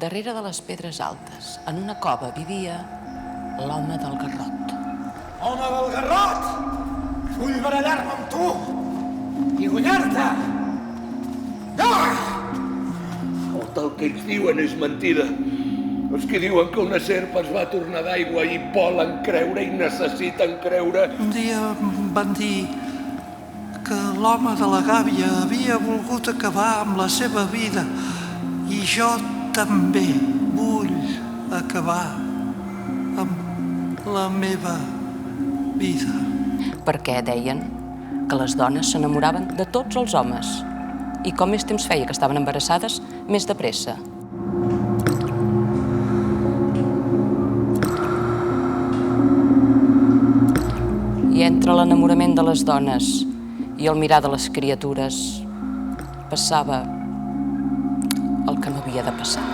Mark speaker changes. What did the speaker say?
Speaker 1: Darrere de les pedres altes, en una cova, vivia l'home del garrot.
Speaker 2: Home del garrot! Vull barallar-me amb tu i guanyar-te!
Speaker 3: Tot el que ells diuen és mentida. Els que diuen que una serp es va tornar d'aigua i volen creure i necessiten creure.
Speaker 4: Un dia van dir que l'home de la gàbia havia volgut acabar amb la seva vida i jo també vull acabar amb la meva vida.
Speaker 1: Perquè deien que les dones s'enamoraven de tots els homes i com més temps feia que estaven embarassades, més de pressa. I entre l'enamorament de les dones i el mirar de les criatures passava el que no havia de passar.